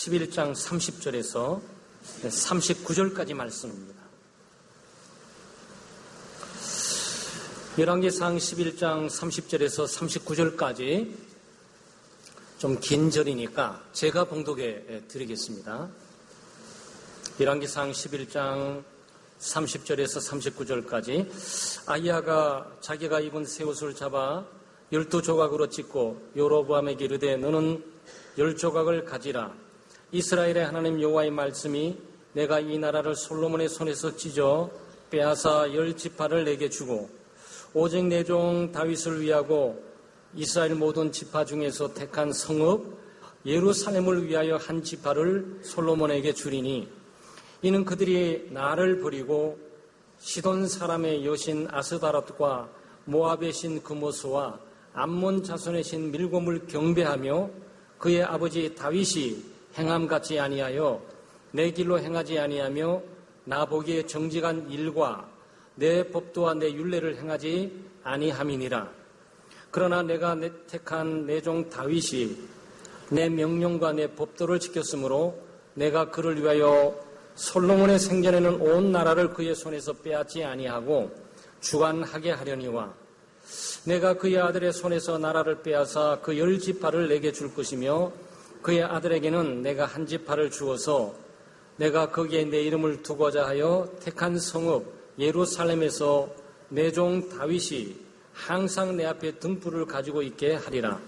11장 30절에서 39절까지 말씀입니다. 열왕기상 11장 30절에서 39절까지 좀 긴 절이니까 제가 봉독해 드리겠습니다. 열왕기상 11장 30절에서 39절까지 아히야가 자기가 입은 새 옷을 잡아 12조각으로 찢고 여로보암에게 이르되 너는 10조각을 가지라. 이스라엘의 하나님 여호와의 말씀이 내가 이 나라를 솔로몬의 손에서 찢어 빼앗아 10지파를 내게 주고 오직 내 종 다윗을 위하고 이스라엘 모든 지파 중에서 택한 성읍 예루살렘을 위하여 한 지파를 솔로몬에게 주리니 이는 그들이 나를 버리고 시돈 사람의 여신 아스다롯과 모압의 신 그모스와 암몬 자손의 신 밀곰을 경배하며 그의 아버지 다윗이 행함같이 아니하여 내 길로 행하지 아니하며 나 보기에 정직한 일과 내 법도와 내 율례를 행하지 아니함이니라. 그러나 내가 택한 내 종 다윗이 내 명령과 내 법도를 지켰으므로 내가 그를 위하여 솔로몬의 생전에는 온 나라를 그의 손에서 빼앗지 아니하고 주관하게 하려니와 내가 그의 아들의 손에서 나라를 빼앗아 그 10지파를 내게 줄 것이며 그의 아들에게는 내가 한 지파를 주어서 내가 거기에 내 이름을 두고자 하여 택한 성읍 예루살렘에서 내 종 다윗이 항상 내 앞에 등불을 가지고 있게 하리라.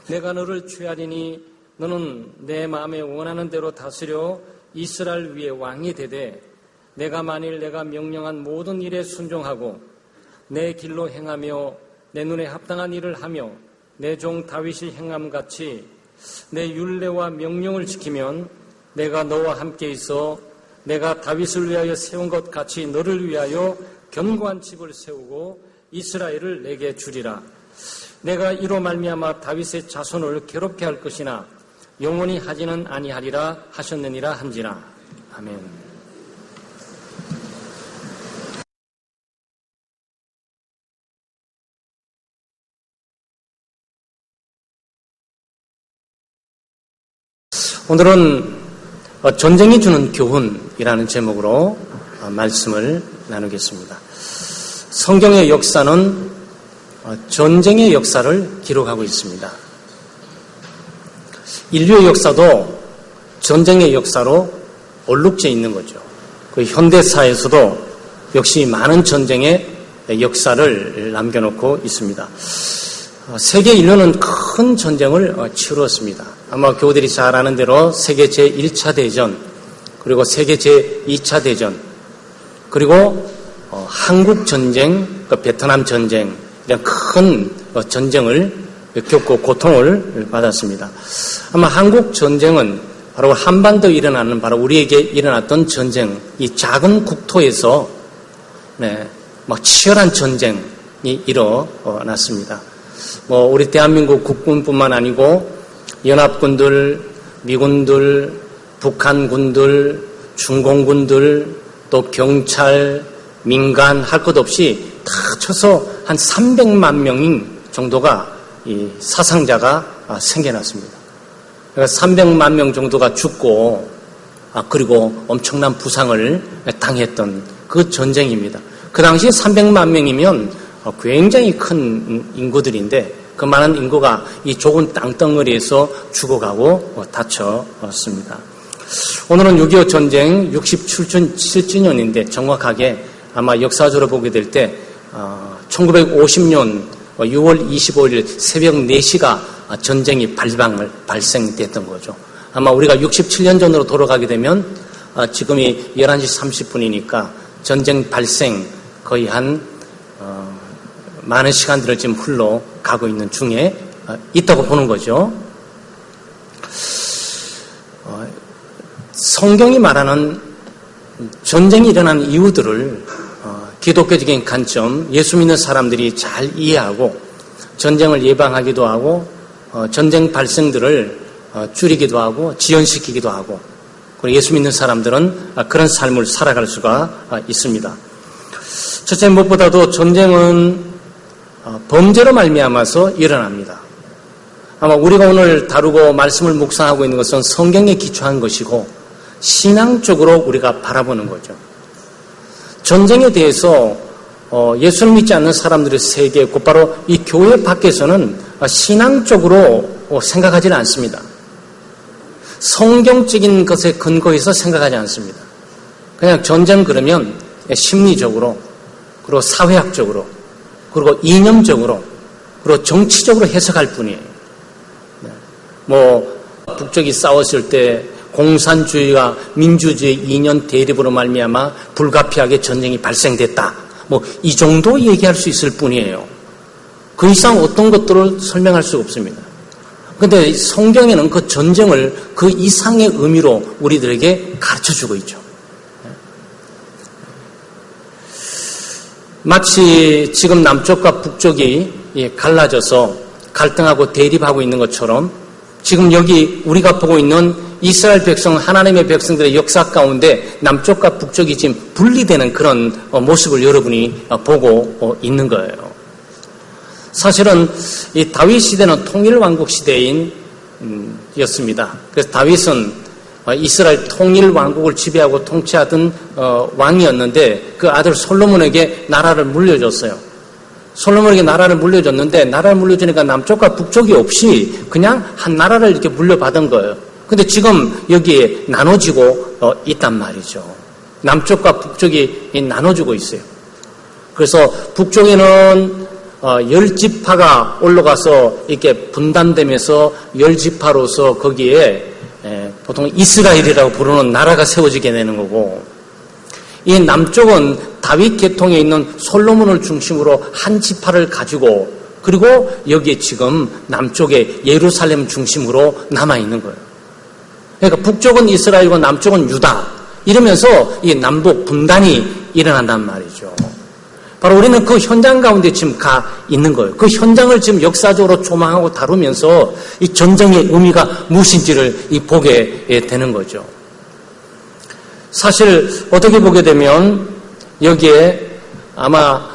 내가 너를 취하리니 너는 내 마음에 원하는 대로 다스려 이스라엘 위에 왕이 되되 내가 만일 내가 명령한 모든 일에 순종하고 내 길로 행하며 내 눈에 합당한 일을 하며 내 종 다윗이 행함같이 내 율례와 명령을 지키면 내가 너와 함께 있어 내가 다윗을 위하여 세운 것 같이 너를 위하여 견고한 집을 세우고 이스라엘을 내게 주리라. 내가 이로 말미암아 다윗의 자손을 괴롭게 할 것이나 영원히 하지는 아니하리라 하셨느니라 한지라. 아멘. 오늘은 전쟁이 주는 교훈이라는 제목으로 말씀을 나누겠습니다. 성경의 역사는 전쟁의 역사를 기록하고 있습니다. 인류의 역사도 전쟁의 역사로 얼룩져 있는 거죠. 그 현대사에서도 역시 많은 전쟁의 역사를 남겨놓고 있습니다. 세계 인류는 큰 전쟁을 치루었습니다. 아마 교우들이 잘 아는 대로 세계 제1차 대전, 그리고 세계 제2차 대전, 그리고 한국 전쟁, 베트남 전쟁, 이런 큰 전쟁을 겪고 고통을 받았습니다. 아마 한국 전쟁은 바로 한반도에 일어나는 바로 우리에게 일어났던 전쟁, 이 작은 국토에서 막 치열한 전쟁이 일어났습니다. 우리 대한민국 국군뿐만 아니고 연합군들, 미군들, 북한군들, 중공군들, 또 경찰, 민간 할 것 없이 다 쳐서 한 300만 명 정도가 이 사상자가 생겨났습니다. 그러니까 300만 명 정도가 죽고 그리고 엄청난 부상을 당했던 그 전쟁입니다. 그 당시 300만 명이면 굉장히 큰 인구들인데 그 많은 인구가 이 좁은 땅덩어리에서 죽어가고 다쳤습니다. 오늘은 6.25 전쟁 67주년인데 정확하게 아마 역사적으로 보게 될 때 1950년 6월 25일 새벽 4시가 전쟁이 발생됐던 거죠. 아마 우리가 67년 전으로 돌아가게 되면 지금이 11시 30분이니까 전쟁 발생 거의 한 많은 시간들을 지금 흘러가고 있는 중에 있다고 보는 거죠. 성경이 말하는 전쟁이 일어나는 이유들을 기독교적인 관점, 예수 믿는 사람들이 잘 이해하고 전쟁을 예방하기도 하고 전쟁 발생들을 줄이기도 하고 지연시키기도 하고 그리고 예수 믿는 사람들은 그런 삶을 살아갈 수가 있습니다. 첫째 무엇보다도 전쟁은 범죄로 말미암아서 일어납니다. 아마 우리가 오늘 다루고 말씀을 묵상하고 있는 것은 성경에 기초한 것이고 신앙적으로 우리가 바라보는 거죠. 전쟁에 대해서 예수를 믿지 않는 사람들의 세계, 곧바로 이 교회 밖에서는 신앙적으로 생각하지는 않습니다. 성경적인 것에 근거해서 생각하지 않습니다. 그냥 전쟁 그러면 심리적으로, 그리고 사회학적으로, 그리고 이념적으로, 그리고 정치적으로 해석할 뿐이에요. 북쪽이 싸웠을 때 공산주의와 민주주의 이념 대립으로 말미암아 불가피하게 전쟁이 발생됐다. 이 정도 얘기할 수 있을 뿐이에요. 그 이상 어떤 것들을 설명할 수가 없습니다. 그런데 성경에는 그 전쟁을 그 이상의 의미로 우리들에게 가르쳐주고 있죠. 마치 지금 남쪽과 북쪽이 갈라져서 갈등하고 대립하고 있는 것처럼 지금 여기 우리가 보고 있는 이스라엘 백성, 하나님의 백성들의 역사 가운데 남쪽과 북쪽이 지금 분리되는 그런 모습을 여러분이 보고 있는 거예요. 사실은 이 다윗 시대는 통일왕국 시대였습니다. 그래서 다윗은 이스라엘 통일왕국을 지배하고 통치하던 왕이었는데 그 아들 솔로몬에게 나라를 물려줬어요. 솔로몬에게 나라를 물려줬는데 나라를 물려주니까 남쪽과 북쪽이 없이 그냥 한 나라를 이렇게 물려받은 거예요. 근데 지금 여기에 나눠지고 있단 말이죠. 남쪽과 북쪽이 나눠지고 있어요. 그래서 북쪽에는 10지파가 올라가서 이렇게 분단되면서 10지파로서 거기에 보통 이스라엘이라고 부르는 나라가 세워지게 되는 거고, 이 남쪽은 다윗 계통에 있는 솔로몬을 중심으로 한 지파를 가지고, 그리고 여기에 지금 남쪽에 예루살렘 중심으로 남아있는 거예요. 그러니까 북쪽은 이스라엘이고 남쪽은 유다, 이러면서 이 남북 분단이 일어난단 말이죠. 바로 우리는 그 현장 가운데 지금 가 있는 거예요. 그 현장을 지금 역사적으로 조망하고 다루면서 이 전쟁의 의미가 무엇인지를 보게 되는 거죠. 사실 어떻게 보게 되면 여기에 아마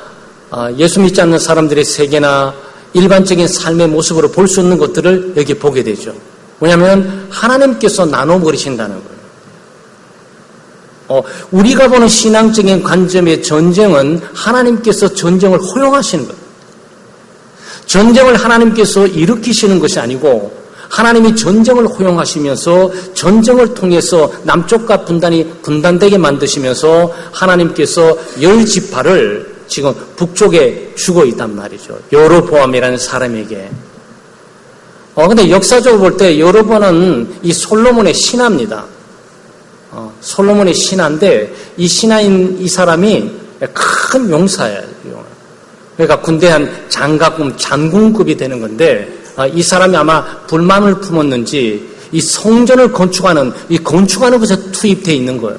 예수 믿지 않는 사람들의 세계나 일반적인 삶의 모습으로 볼 수 있는 것들을 여기 보게 되죠. 왜냐하면 하나님께서 나눠버리신다는 거예요. 우리가 보는 신앙적인 관점의 전쟁은 하나님께서 전쟁을 허용하시는 거예요. 전쟁을 하나님께서 일으키시는 것이 아니고 하나님이 전쟁을 허용하시면서 전쟁을 통해서 남쪽과 분단되게 만드시면서 하나님께서 10지파를 지금 북쪽에 주고 있단 말이죠. 여로보암이라는 사람에게. 근데 역사적으로 볼 때 여로보암은 이 솔로몬의 신하입니다. 솔로몬의 신하인데 이 신하인 이 사람이 큰 용사예요. 그러니까 군대 한 장군급이 되는 건데 이 사람이 아마 불만을 품었는지 이 성전을 건축하는 것에 투입되어 있는 거예요.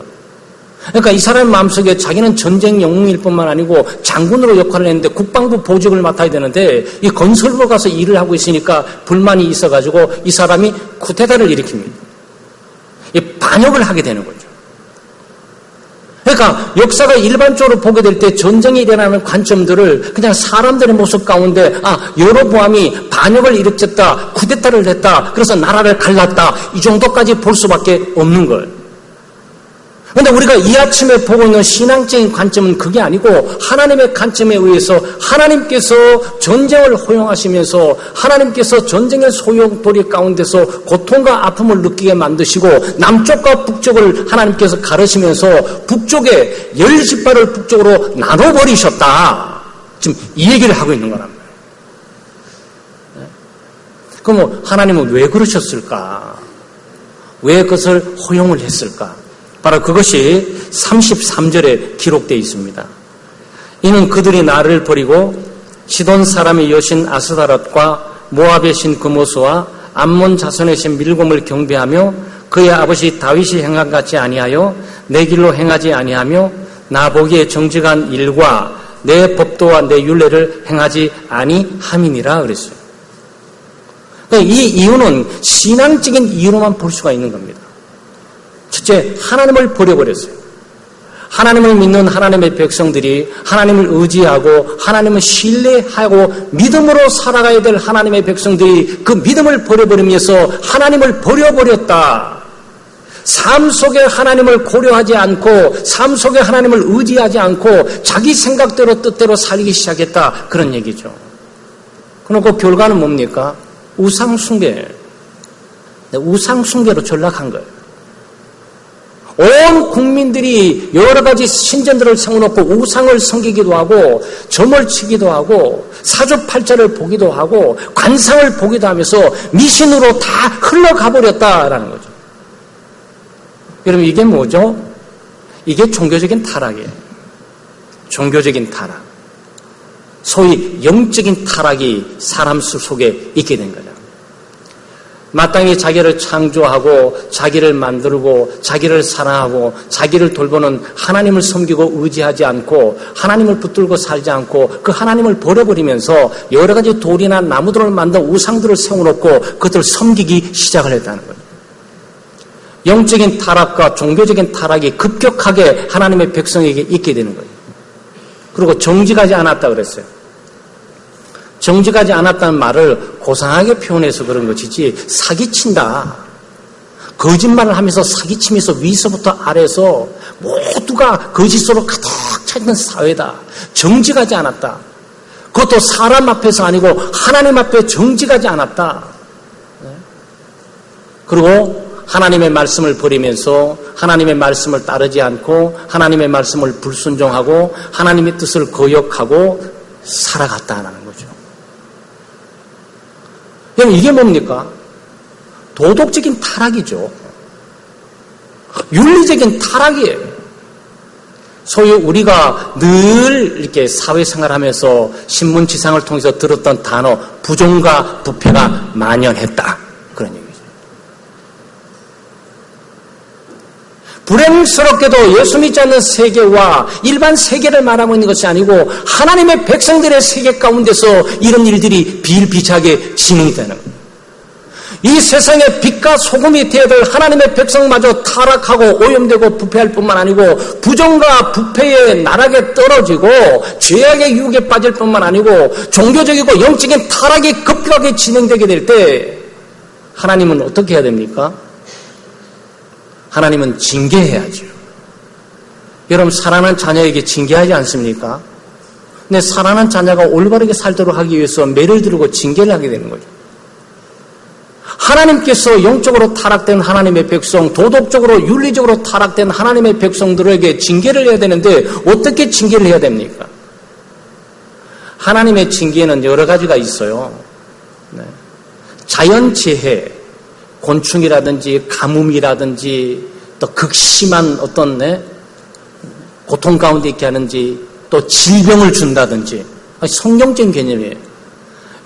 그러니까 이 사람의 마음속에 자기는 전쟁 영웅일 뿐만 아니고 장군으로 역할을 했는데 국방부 보직을 맡아야 되는데 이 건설로 가서 일을 하고 있으니까 불만이 있어가지고 이 사람이 쿠데타를 일으킵니다. 이 반역을 하게 되는 거죠. 그러니까 역사가 일반적으로 보게 될 때 전쟁이 일어나는 관점들을 그냥 사람들의 모습 가운데 여로보암이 반역을 일으켰다, 쿠데타를 했다, 그래서 나라를 갈랐다, 이 정도까지 볼 수밖에 없는 거예요. 그런데 우리가 이 아침에 보고 있는 신앙적인 관점은 그게 아니고 하나님의 관점에 의해서 하나님께서 전쟁을 허용하시면서 하나님께서 전쟁의 소용돌이 가운데서 고통과 아픔을 느끼게 만드시고 남쪽과 북쪽을 하나님께서 가르시면서 북쪽에 10지파를 북쪽으로 나눠버리셨다. 지금 이 얘기를 하고 있는 거란 말이에요. 그럼 하나님은 왜 그러셨을까? 왜 그것을 허용을 했을까? 바로 그것이 33절에 기록되어 있습니다. 이는 그들이 나를 버리고 시돈 사람의 여신 아스다롯과 모압의 신 그모스와 암몬 자손의 신 밀곰을 경배하며 그의 아버지 다윗이 행한 같이 아니하여 내 길로 행하지 아니하며 나 보기에 정직한 일과 내 법도와 내 율례를 행하지 아니함이니라 그랬어요. 이 이유는 신앙적인 이유로만 볼 수가 있는 겁니다. 첫째, 하나님을 버려버렸어요. 하나님을 믿는 하나님의 백성들이 하나님을 의지하고 하나님을 신뢰하고 믿음으로 살아가야 될 하나님의 백성들이 그 믿음을 버려버리면서 하나님을 버려버렸다. 삶 속에 하나님을 고려하지 않고 삶 속에 하나님을 의지하지 않고 자기 생각대로 뜻대로 살기 시작했다. 그런 얘기죠. 그러고 결과는 뭡니까? 우상숭배. 우상숭배로 전락한 거예요. 온 국민들이 여러 가지 신전들을 세워놓고 우상을 섬기기도 하고 점을 치기도 하고 사주팔자를 보기도 하고 관상을 보기도 하면서 미신으로 다 흘러가 버렸다라는 거죠. 여러분 이게 뭐죠? 이게 종교적인 타락이에요. 종교적인 타락. 소위 영적인 타락이 사람 속에 있게 된 거죠. 마땅히 자기를 창조하고 자기를 만들고 자기를 사랑하고 자기를 돌보는 하나님을 섬기고 의지하지 않고 하나님을 붙들고 살지 않고 그 하나님을 버려버리면서 여러 가지 돌이나 나무들을 만든 우상들을 세워놓고 그것들을 섬기기 시작을 했다는 거예요. 영적인 타락과 종교적인 타락이 급격하게 하나님의 백성에게 있게 되는 거예요. 그리고 정직하지 않았다 그랬어요. 정직하지 않았다는 말을 고상하게 표현해서 그런 것이지 사기친다. 거짓말을 하면서 사기치면서 위서부터 아래서 모두가 거짓으로 가득 차 있는 사회다. 정직하지 않았다. 그것도 사람 앞에서 아니고 하나님 앞에 정직하지 않았다. 그리고 하나님의 말씀을 버리면서 하나님의 말씀을 따르지 않고 하나님의 말씀을 불순종하고 하나님의 뜻을 거역하고 살아갔다는 거죠. 그럼 이게 뭡니까? 도덕적인 타락이죠. 윤리적인 타락이에요. 소위 우리가 늘 이렇게 사회생활하면서 신문지상을 통해서 들었던 단어 부정과 부패가 만연했다. 그런 얘기죠. 불행스럽게도 예수 믿지 않는 세계와 일반 세계를 말하고 있는 것이 아니고 하나님의 백성들의 세계 가운데서 이런 일들이 비일비재하게 진행이 되는 거예요. 이 세상에 빛과 소금이 되어야 될 하나님의 백성마저 타락하고 오염되고 부패할 뿐만 아니고 부정과 부패의 나락에 떨어지고 죄악의 유혹에 빠질 뿐만 아니고 종교적이고 영적인 타락이 급격하게 진행되게 될 때 하나님은 어떻게 해야 됩니까? 하나님은 징계해야죠. 여러분 사랑하는 자녀에게 징계하지 않습니까? 근데 사랑하는 자녀가 올바르게 살도록 하기 위해서 매를 들고 징계를 하게 되는 거죠. 하나님께서 영적으로 타락된 하나님의 백성, 도덕적으로 윤리적으로 타락된 하나님의 백성들에게 징계를 해야 되는데 어떻게 징계를 해야 됩니까? 하나님의 징계는 여러 가지가 있어요. 자연재해, 곤충이라든지 가뭄이라든지 또 극심한 어떤 고통 가운데 있게 하는지 또 질병을 준다든지 성경적인 개념이에요.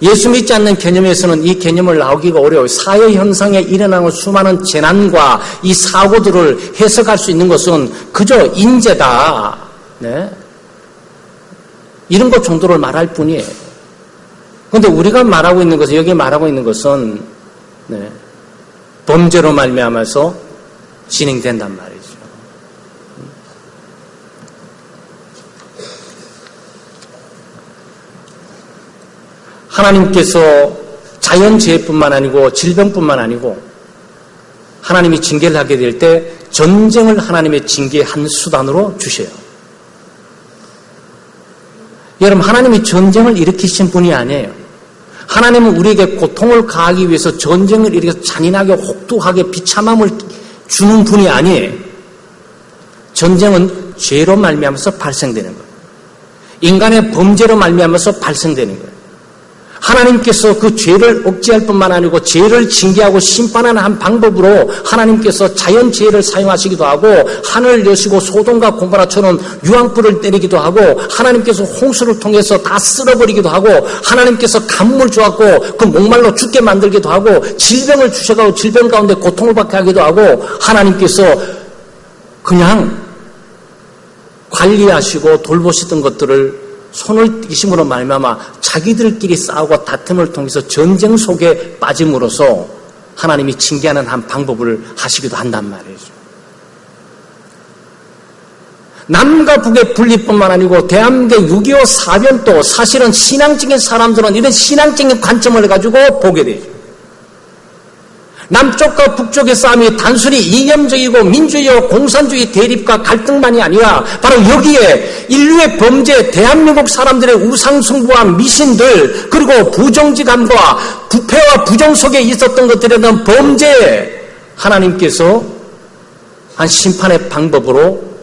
예수 믿지 않는 개념에서는 이 개념을 나오기가 어려워요. 사회 현상에 일어나는 수많은 재난과 이 사고들을 해석할 수 있는 것은 그저 인재다. 네? 이런 것 정도를 말할 뿐이에요. 그런데 우리가 말하고 있는 것은 여기 말하고 있는 것은 범죄로 말미암아서 진행된단 말이죠. 하나님께서 자연재해뿐만 아니고 질병뿐만 아니고 하나님이 징계를 하게 될 때 전쟁을 하나님의 징계의 한 수단으로 주셔요. 여러분 하나님이 전쟁을 일으키신 분이 아니에요. 하나님은 우리에게 고통을 가하기 위해서 전쟁을 일으켜서 잔인하게 혹독하게 비참함을 주는 분이 아니에요. 전쟁은 죄로 말미암아서 발생되는 거예요. 인간의 범죄로 말미암아서 발생되는 거예요. 하나님께서 그 죄를 억제할 뿐만 아니고 죄를 징계하고 심판하는 한 방법으로 하나님께서 자연재해를 사용하시기도 하고 하늘을 여시고 소돔과 고모라처럼 유황불을 때리기도 하고 하나님께서 홍수를 통해서 다 쓸어버리기도 하고 하나님께서 가뭄을 주었고 그 목말로 죽게 만들기도 하고 질병을 주셔가지고 질병 가운데 고통을 받게 하기도 하고 하나님께서 그냥 관리하시고 돌보시던 것들을 손을 띄심으로 말미암아 자기들끼리 싸우고 다툼을 통해서 전쟁 속에 빠짐으로써 하나님이 징계하는 한 방법을 하시기도 한단 말이죠. 남과 북의 분리뿐만 아니고 대한민국의 6.25 사변도 사실은 신앙적인 사람들은 이런 신앙적인 관점을 가지고 보게 되죠. 남쪽과 북쪽의 싸움이 단순히 이념적이고 민주주의와 공산주의 대립과 갈등만이 아니라 바로 여기에 인류의 범죄, 대한민국 사람들의 우상숭배와 미신들, 그리고 부정직함과 부패와 부정 속에 있었던 것들에 대한 범죄, 하나님께서 한 심판의 방법으로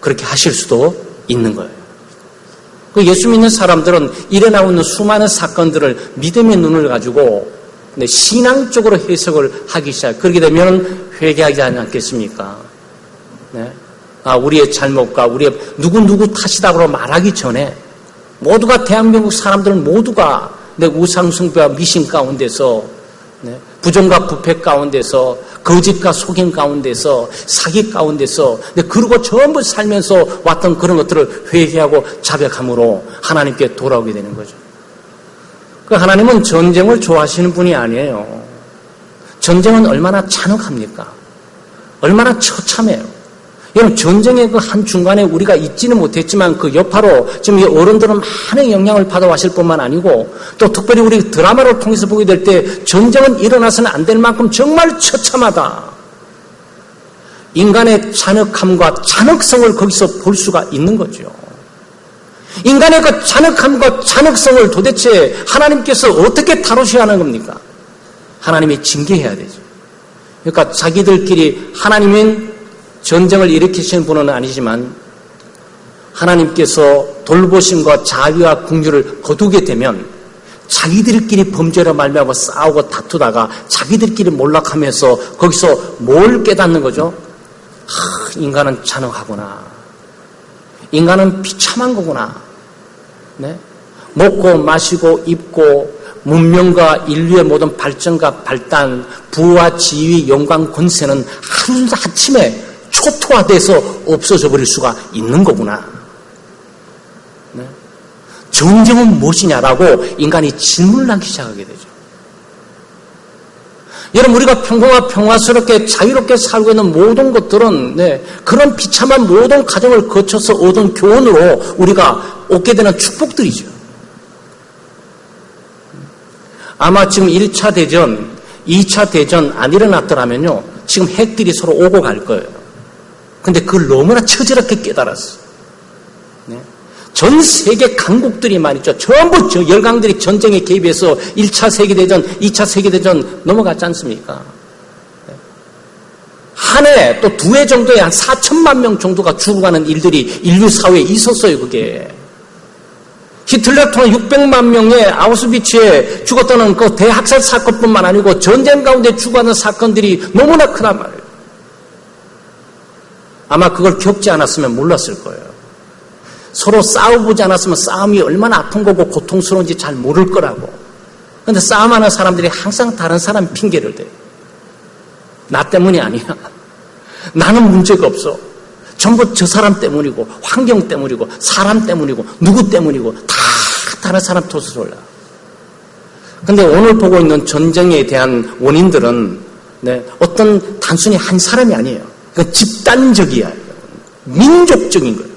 그렇게 하실 수도 있는 거예요. 예수 믿는 사람들은 일어나고 있는 수많은 사건들을 믿음의 눈을 가지고 신앙적으로 해석을 하기 시작. 그렇게 되면 회개하지 않겠습니까? 네? 우리의 잘못과 우리의 누구 탓이다고 말하기 전에 모두가 대한민국 사람들은 모두가 우상숭배와 미신 가운데서 부정과 부패 가운데서 거짓과 속임 가운데서 사기 가운데서 그러고 전부 살면서 왔던 그런 것들을 회개하고 자백함으로 하나님께 돌아오게 되는 거죠. 하나님은 전쟁을 좋아하시는 분이 아니에요. 전쟁은 얼마나 잔혹합니까? 얼마나 처참해요. 여러분, 전쟁의 그 한중간에 우리가 있지는 못했지만 그 여파로 지금 이 어른들은 많은 영향을 받아왔을 뿐만 아니고 또 특별히 우리 드라마를 통해서 보게 될 때 전쟁은 일어나서는 안 될 만큼 정말 처참하다. 인간의 잔혹함과 잔혹성을 거기서 볼 수가 있는 거죠. 인간의 그 잔혹함과 잔혹성을 도대체 하나님께서 어떻게 다루셔야 하는 겁니까? 하나님이 징계해야 되죠. 그러니까 자기들끼리 하나님은 전쟁을 일으키시는 분은 아니지만 하나님께서 돌보심과 자비와 긍휼을 거두게 되면 자기들끼리 범죄로 말미암아 싸우고 다투다가 자기들끼리 몰락하면서 거기서 뭘 깨닫는 거죠? 인간은 잔혹하구나. 인간은 비참한 거구나. 네? 먹고 마시고 입고 문명과 인류의 모든 발전과 발단, 부와 지위, 영광, 권세는 하루아침에 초토화돼서 없어져 버릴 수가 있는 거구나. 네? 전쟁은 무엇이냐라고 인간이 질문을 하기 시작하게 되죠. 여러분, 우리가 평화스럽게 자유롭게 살고 있는 모든 것들은 그런 비참한 모든 과정을 거쳐서 얻은 교훈으로 우리가 얻게 되는 축복들이죠. 아마 지금 1차 대전, 2차 대전 안 일어났더라면요, 지금 핵들이 서로 오고 갈 거예요. 근데 그걸 너무나 처절하게 깨달았어. 네? 전 세계 강국들이 말이죠. 전부 열강들이 전쟁에 개입해서 1차 세계대전, 2차 세계대전 넘어갔지 않습니까? 네? 한 해 또 2해 정도에 한 4천만 명 정도가 죽어가는 일들이 인류 사회에 있었어요, 그게. 히틀러 통한 600만 명의 아우슈비츠에 죽었다는 그 대학살 사건뿐만 아니고 전쟁 가운데 죽어가는 사건들이 너무나 크단 말이에요. 아마 그걸 겪지 않았으면 몰랐을 거예요. 서로 싸워보지 않았으면 싸움이 얼마나 아픈 거고 고통스러운지 잘 모를 거라고. 그런데 싸움하는 사람들이 항상 다른 사람 핑계를 대요. 나 때문이 아니야. 나는 문제가 없어. 전부 저 사람 때문이고 환경 때문이고 사람 때문이고 누구 때문이고 다 다른 사람 탓으로 올라. 그런데 오늘 보고 있는 전쟁에 대한 원인들은 어떤 단순히 한 사람이 아니에요. 그 집단적이야. 민족적인 거예요.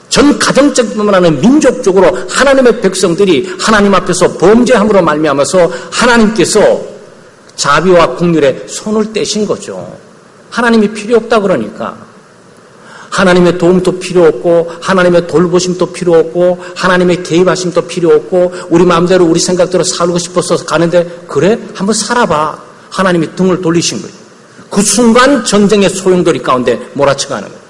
전 가정적뿐만 아니라 민족적으로 하나님의 백성들이 하나님 앞에서 범죄함으로 말미암아서 하나님께서 자비와 긍휼에 손을 떼신 거죠. 하나님이 필요 없다 그러니까. 하나님의 도움도 필요 없고 하나님의 돌보심도 필요 없고 하나님의 개입하심도 필요 없고 우리 마음대로 우리 생각대로 살고 싶어서 가는데 그래? 한번 살아봐. 하나님이 등을 돌리신 거예요. 그 순간 전쟁의 소용돌이 가운데 몰아쳐가는 거예요.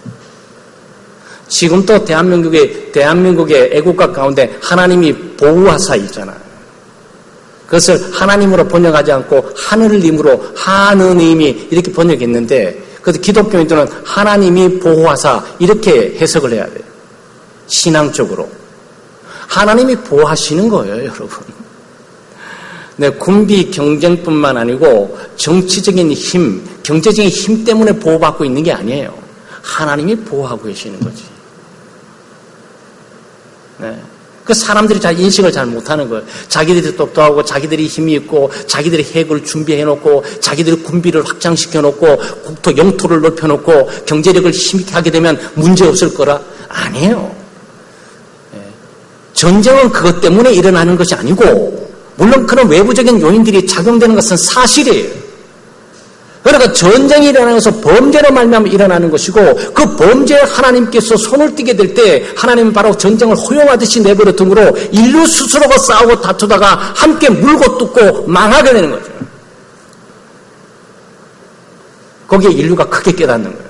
지금도 대한민국의 애국가 가운데 하나님이 보호하사 있잖아요. 그것을 하나님으로 번역하지 않고 하느님으로 하느님이 이렇게 번역했는데 그래서 기독교인들은 하나님이 보호하사 이렇게 해석을 해야 돼요. 신앙적으로. 하나님이 보호하시는 거예요, 여러분. 군비 경쟁뿐만 아니고 정치적인 힘, 경제적인 힘 때문에 보호받고 있는 게 아니에요. 하나님이 보호하고 계시는 거지. 그 사람들이 잘 인식을 잘 못하는 거예요. 자기들이 똑똑하고 자기들이 힘이 있고 자기들이 핵을 준비해놓고 자기들이 군비를 확장시켜놓고 국토 영토를 넓혀놓고 경제력을 힘있게 하게 되면 문제없을 거라? 아니에요. 전쟁은 그것 때문에 일어나는 것이 아니고 물론 그런 외부적인 요인들이 작용되는 것은 사실이에요. 그러니까 전쟁이 일어나는 것은 범죄로 말미암아 일어나는 것이고 그 범죄에 하나님께서 손을 떼게 될 때 하나님은 바로 전쟁을 허용하듯이 내버려 둠으로 인류 스스로가 싸우고 다투다가 함께 물고 뜯고 망하게 되는 거죠. 거기에 인류가 크게 깨닫는 거예요.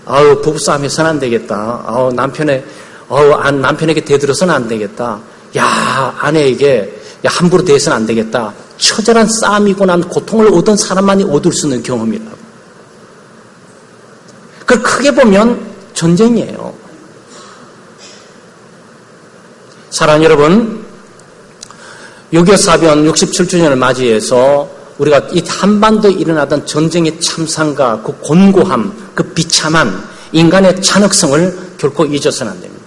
아우 부부싸움 해서는 안 되겠다. 아우 남편에게 대들어서는 안 되겠다. 야 아내에게 함부로 대해서는 안 되겠다. 처절한 싸움이고 난 고통을 얻은 사람만이 얻을 수 있는 경험이라고. 그걸 크게 보면 전쟁이에요. 사랑하는 여러분, 6.25 사변 67주년을 맞이해서 우리가 이 한반도에 일어나던 전쟁의 참상과 그 곤고함, 그 비참한 인간의 잔혹성을 결코 잊어서는 안 됩니다.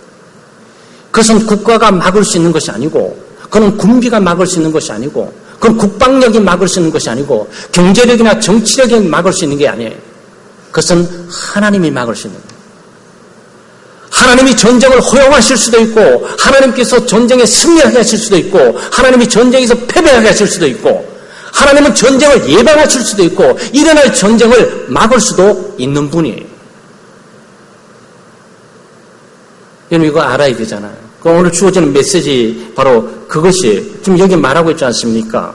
그것은 국가가 막을 수 있는 것이 아니고 그건 군비가 막을 수 있는 것이 아니고 그건 국방력이 막을 수 있는 것이 아니고 경제력이나 정치력이 막을 수 있는 게 아니에요. 그것은 하나님이 막을 수 있는 거예요. 하나님이 전쟁을 허용하실 수도 있고 하나님께서 전쟁에 승리하게 하실 수도 있고 하나님이 전쟁에서 패배하게 하실 수도 있고 하나님은 전쟁을 예방하실 수도 있고 일어날 전쟁을 막을 수도 있는 분이에요. 여러분 이거 알아야 되잖아요. 오늘 주어지는 메시지 바로 그것이 지금 여기 말하고 있지 않습니까?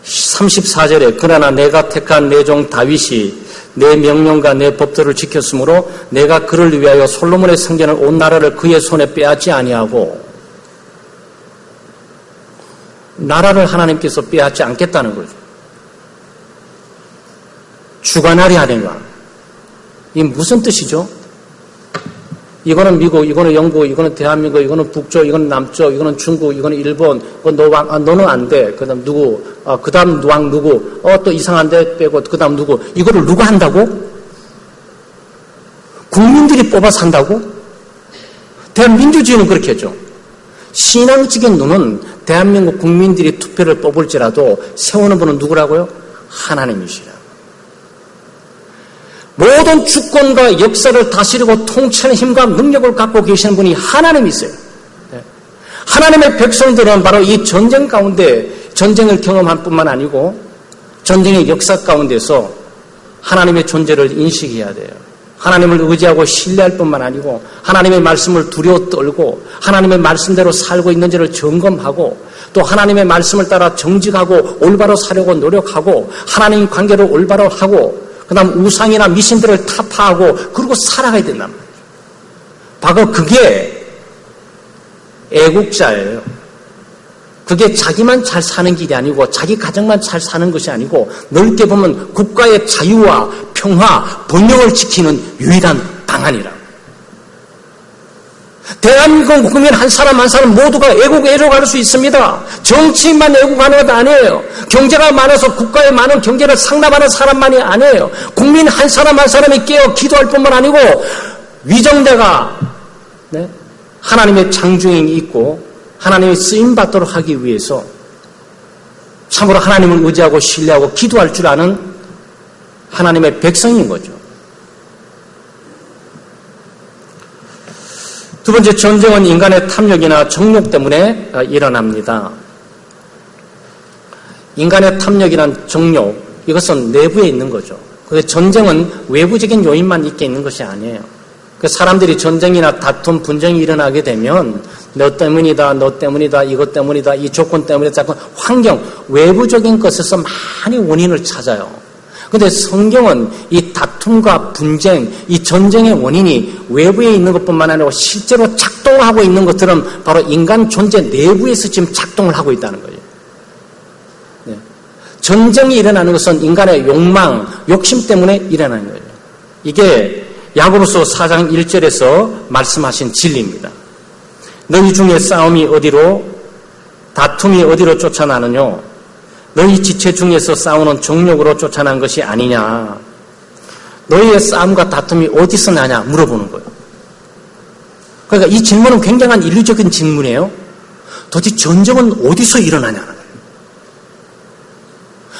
34절에 그러나 내가 택한 내 종 다윗이 내 명령과 내 법도를 지켰으므로 내가 그를 위하여 솔로몬의 성전을 온 나라를 그의 손에 빼앗지 아니하고 나라를 하나님께서 빼앗지 않겠다는 거죠. 주관하리 하는가? 이게 무슨 뜻이죠? 이거는 미국, 이거는 영국, 이거는 대한민국, 이거는 북쪽, 이거는 남쪽, 이거는 중국, 이거는 일본, 너는 안 돼. 그 다음 누구, 그 다음 왕 누구, 또 이상한데 빼고, 그 다음 누구. 이거를 누가 한다고? 국민들이 뽑아서 한다고? 대한민주주의는 그렇게 했죠. 신앙적인 눈은 대한민국 국민들이 투표를 뽑을지라도 세우는 분은 누구라고요? 하나님이시라. 모든 주권과 역사를 다스리고 통치하는 힘과 능력을 갖고 계시는 분이 하나님이세요. 하나님의 백성들은 바로 이 전쟁 가운데 전쟁을 경험한 뿐만 아니고 전쟁의 역사 가운데서 하나님의 존재를 인식해야 돼요. 하나님을 의지하고 신뢰할 뿐만 아니고 하나님의 말씀을 두려워 떨고 하나님의 말씀대로 살고 있는지를 점검하고 또 하나님의 말씀을 따라 정직하고 올바로 살려고 노력하고 하나님 관계를 올바로 하고 그 다음 우상이나 미신들을 타파하고 그러고 살아가야 된단 말이에요. 바로 그게 애국자예요. 그게 자기만 잘 사는 길이 아니고 자기 가정만 잘 사는 것이 아니고 넓게 보면 국가의 자유와 평화, 번영을 지키는 유일한 방안이라고. 대한민국 국민 한 사람 한 사람 모두가 애국할 수 있습니다. 정치인만 애국하는 것도 아니에요. 경제가 많아서 국가에 많은 경제를 상납하는 사람만이 아니에요. 국민 한 사람 한 사람이 깨어 기도할 뿐만 아니고 위정대가 하나님의 장중인이 있고 하나님의 쓰임받도록 하기 위해서 참으로 하나님을 의지하고 신뢰하고 기도할 줄 아는 하나님의 백성인 거죠. 두 번째, 전쟁은 인간의 탐욕이나 정욕 때문에 일어납니다. 인간의 탐욕이나 정욕, 이것은 내부에 있는 거죠. 전쟁은 외부적인 요인만 있게 있는 것이 아니에요. 사람들이 전쟁이나 다툼, 분쟁이 일어나게 되면 너 때문이다, 너 때문이다, 이것 때문이다, 이 조건 때문이다, 자꾸 환경, 외부적인 것에서 많이 원인을 찾아요. 그런데 성경은 이 다툼과 분쟁, 이 전쟁의 원인이 외부에 있는 것뿐만 아니라 실제로 작동하고 있는 것들은 바로 인간 존재 내부에서 지금 작동을 하고 있다는 거예요. 네. 전쟁이 일어나는 것은 인간의 욕망, 욕심 때문에 일어나는 거예요. 이게 야고보서 4장 1절에서 말씀하신 진리입니다. 너희 중에 싸움이 어디로, 다툼이 어디로 쫓아나느뇨? 너희 지체 중에서 싸우는 정욕으로 쫓아난 것이 아니냐. 너희의 싸움과 다툼이 어디서 나냐 물어보는 거예요. 그러니까 이 질문은 굉장한 인류적인 질문이에요. 도대체 전쟁은 어디서 일어나냐는 거예요.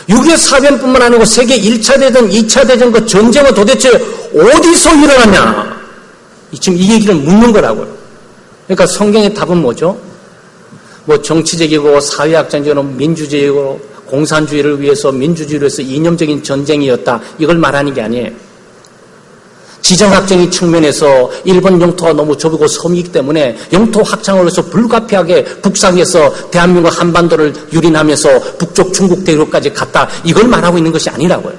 6.25 사변뿐만 아니고 세계 1차 대전, 2차 대전 그 전쟁은 도대체 어디서 일어났냐? 지금 이 얘기를 묻는 거라고요. 그러니까 성경의 답은 뭐죠? 뭐 정치적이고 사회학적이고 민주주의고 공산주의를 위해서 민주주의를 위해서 이념적인 전쟁이었다. 이걸 말하는 게 아니에요. 지정학적인 측면에서 일본 영토가 너무 좁고 섬이기 때문에 영토 확장을 위해서 불가피하게 북상해서 대한민국 한반도를 유린하면서 북쪽 중국 대륙까지 갔다. 이걸 말하고 있는 것이 아니라고요.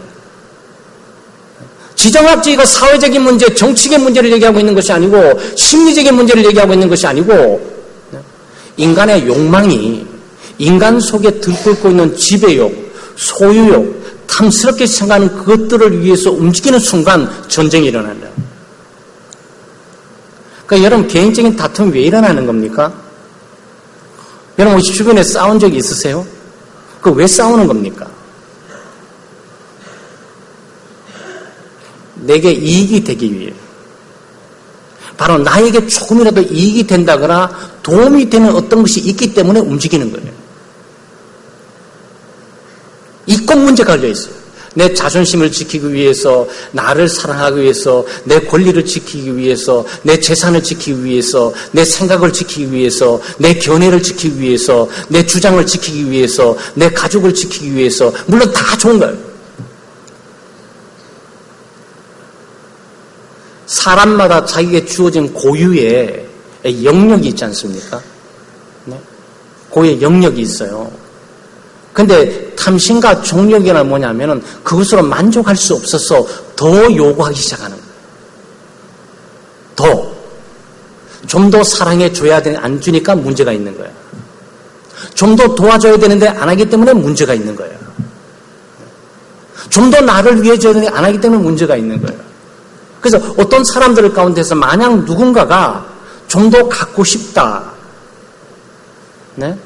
지정학적이고 사회적인 문제, 정치적인 문제를 얘기하고 있는 것이 아니고 심리적인 문제를 얘기하고 있는 것이 아니고 인간의 욕망이 인간 속에 들끓고 있는 지배욕, 소유욕, 탐스럽게 생각하는 그것들을 위해서 움직이는 순간 전쟁이 일어난다. 그러니까 여러분 개인적인 다툼이 왜 일어나는 겁니까? 여러분 혹시 주변에 싸운 적이 있으세요? 그 왜 싸우는 겁니까? 내게 이익이 되기 위해. 바로 나에게 조금이라도 이익이 된다거나 도움이 되는 어떤 것이 있기 때문에 움직이는 거예요. 이 꼭 문제가 걸려 있어요. 내 자존심을 지키기 위해서, 나를 사랑하기 위해서, 내 권리를 지키기 위해서, 내 재산을 지키기 위해서, 내 생각을 지키기 위해서, 내 견해를 지키기 위해서, 내 주장을 지키기 위해서, 내 가족을 지키기 위해서, 물론 다 좋은 거예요. 사람마다 자기에게 주어진 고유의 영역이 있지 않습니까? 네? 고유의 영역이 있어요. 근데 탐심과 종력이나 뭐냐면은 그것으로 만족할 수 없어서 더 요구하기 시작하는 거예요. 좀 더 사랑해 줘야 되는 안 주니까 문제가 있는 거예요. 좀 더 도와줘야 되는데 안 하기 때문에 문제가 있는 거예요. 좀 더 나를 위해 줘야 되는데 안 하기 때문에 문제가 있는 거예요. 그래서 어떤 사람들 가운데서 만약 누군가가 좀 더 갖고 싶다. 네?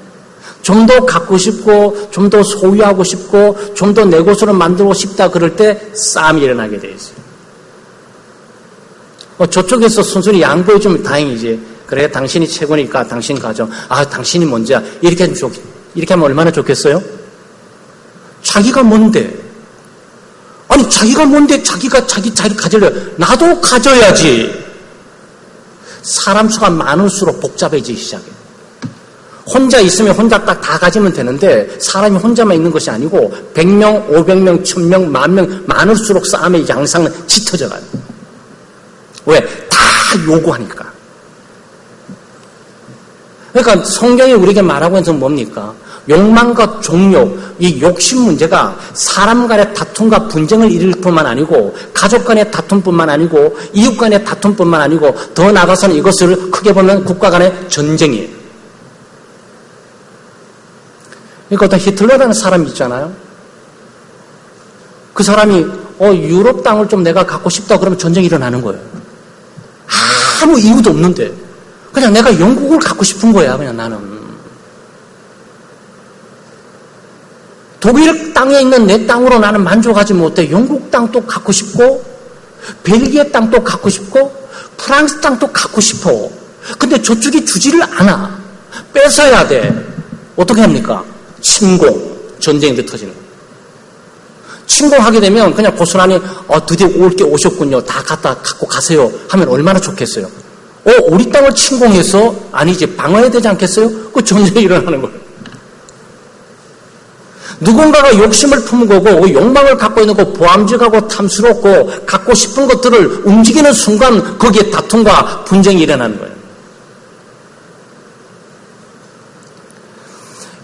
좀 더 갖고 싶고, 좀 더 소유하고 싶고, 좀 더 내 것으로 만들고 싶다 그럴 때 싸움이 일어나게 돼 있어요. 저쪽에서 순순히 양보해주면 다행이지. 그래, 당신이 최고니까 당신 가져. 아, 당신이 먼저야. 이렇게 하면 얼마나 좋겠어요? 자기가 뭔데? 아니, 자기가 뭔데 자기가 자기 가지려. 나도 가져야지. 사람 수가 많을수록 복잡해지기 시작해요. 혼자 있으면 혼자 딱 다 가지면 되는데 사람이 혼자만 있는 것이 아니고 100명, 500명, 1000명, 10,000명 많을수록 싸움의 양상은 짙어져 가요. 왜? 다 요구하니까. 그러니까 성경이 우리에게 말하고 있는 것은 뭡니까? 욕망과 종욕, 이 욕심 문제가 사람 간의 다툼과 분쟁을 일으킬 뿐만 아니고 가족 간의 다툼뿐만 아니고 이웃 간의 다툼뿐만 아니고 더 나아가서는 이것을 크게 보면 국가 간의 전쟁이에요. 그러니까 어떤 히틀러라는 사람이 있잖아요. 그 사람이 유럽 땅을 좀 내가 갖고 싶다 그러면 전쟁이 일어나는 거예요. 아무 이유도 없는데 그냥 내가 영국을 갖고 싶은 거야. 그냥 나는. 독일 땅에 있는 내 땅으로 나는 만족하지 못해. 영국 땅도 갖고 싶고 벨기에 땅도 갖고 싶고 프랑스 땅도 갖고 싶어. 근데 저쪽이 주지를 않아. 뺏어야 돼. 어떻게 합니까? 침공, 전쟁이 터지는 거예요. 침공하게 되면 그냥 고스란히 드디어 올 게 오셨군요. 다 갖고 가세요 하면 얼마나 좋겠어요. 우리 땅을 침공해서 아니지 방어해야 되지 않겠어요? 그 전쟁이 일어나는 거예요. 누군가가 욕심을 품은 거고 욕망을 갖고 있는 거 보암직하고 탐스럽고 갖고 싶은 것들을 움직이는 순간 거기에 다툼과 분쟁이 일어나는 거예요.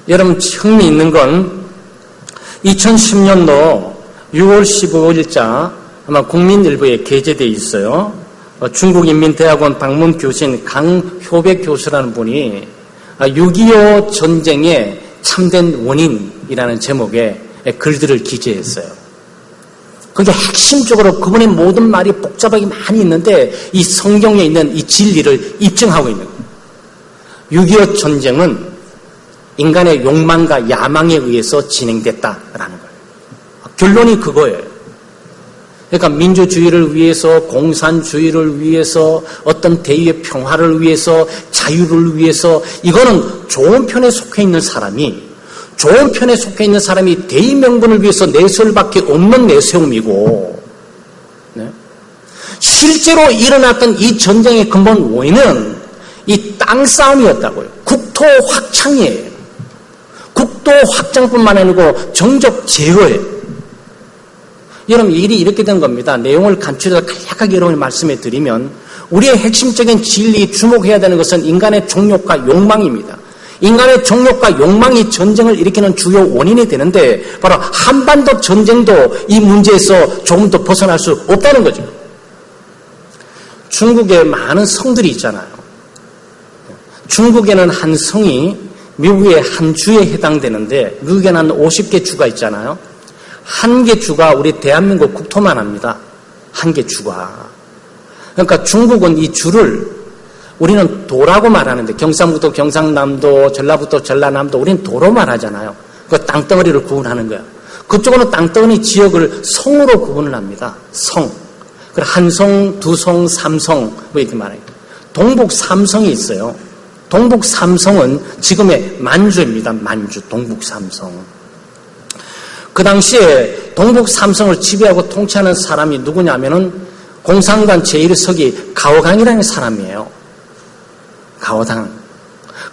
여러분 흥미있는 건 2010년도 6월 15일자 아마 국민일보에 게재되어 있어요. 중국인민대학원 방문교수인 강효백 교수라는 분이 6.25 전쟁의 참된 원인이라는 제목의 글들을 기재했어요. 그게 핵심적으로 그분의 모든 말이 복잡하게 많이 있는데 이 성경에 있는 이 진리를 입증하고 있는 거예요. 6.25 전쟁은 인간의 욕망과 야망에 의해서 진행됐다라는 거예요. 결론이 그거예요. 그러니까 민주주의를 위해서, 공산주의를 위해서, 어떤 대의의 평화를 위해서, 자유를 위해서, 이거는 좋은 편에 속해 있는 사람이 대의 명분을 위해서 내세울 밖에 없는 내세움이고, 네? 실제로 일어났던 이 전쟁의 근본 원인은 이 땅 싸움이었다고요. 국토 확장이에요. 국토 확장뿐만 아니고 정적 제어예요. 여러분, 일이 이렇게 된 겁니다. 내용을 간추려서 간략하게 여러분이 말씀해 드리면, 우리의 핵심적인 진리, 주목해야 되는 것은 인간의 정욕과 욕망입니다. 인간의 정욕과 욕망이 전쟁을 일으키는 주요 원인이 되는데, 바로 한반도 전쟁도 이 문제에서 조금 더 벗어날 수 없다는 거죠. 중국에 많은 성들이 있잖아요. 중국에는 한 성이 미국의 한 주에 해당되는데, 미국에는 한 50개 주가 있잖아요. 한 개 주가 우리 대한민국 국토만 합니다. 한 개 주가. 그러니까 중국은 이 주를, 우리는 도라고 말하는데, 경상북도 경상남도, 전라북도 전라남도, 우리는 도로 말하잖아요. 그 땅덩어리를 구분하는 거예요. 그쪽은 땅덩어리 지역을 성으로 구분을 합니다. 성. 그래서 한 성, 두 성, 삼성, 뭐 이렇게 말해요. 동북 삼성이 있어요. 동북 삼성은 지금의 만주입니다. 만주, 동북 삼성. 그 당시에 동북 삼성을 지배하고 통치하는 사람이 누구냐면은 공산당 제1서기 가오강이라는 사람이에요.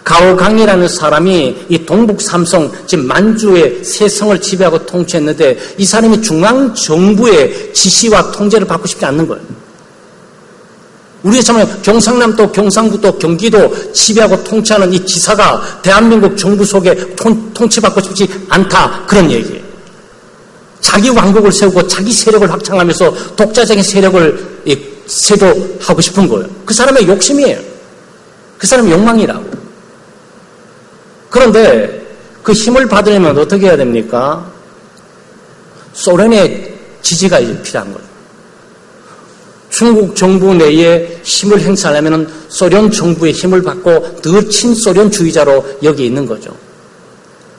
가오강이라는 사람이 이 동북 삼성, 지금 만주의 세 성을 지배하고 통치했는데, 이 사람이 중앙정부의 지시와 통제를 받고 싶지 않는 거예요. 우리가 참 경상남도, 경상북도, 경기도 지배하고 통치하는 이 지사가 대한민국 정부 속에 통치받고 싶지 않다, 그런 얘기예요. 자기 왕국을 세우고 자기 세력을 확장하면서 독자적인 세력을 세도하고 싶은 거예요. 그 사람의 욕심이에요. 그 사람의 욕망이라고. 그런데 그 힘을 받으려면 어떻게 해야 됩니까? 소련의 지지가 이제 필요한 거예요. 중국 정부 내에 힘을 행사하려면 소련 정부의 힘을 받고 더 친소련주의자로 여기 있는 거죠.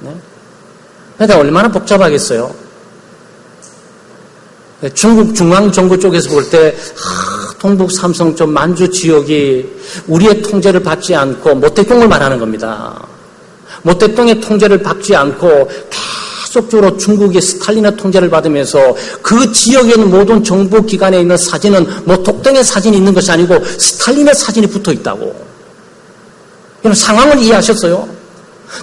네? 그러니까 얼마나 복잡하겠어요? 중국 중앙정부 쪽에서 볼 때 동북 삼성 쪽 만주 지역이 우리의 통제를 받지 않고, 모택동을 말하는 겁니다. 모택동의 통제를 받지 않고 계속적으로 중국의 스탈린의 통제를 받으면서 그 지역에 있는 모든 정부 기관에 있는 사진은 뭐 독등의 사진이 있는 것이 아니고 스탈린의 사진이 붙어 있다고. 이런 상황을 이해하셨어요?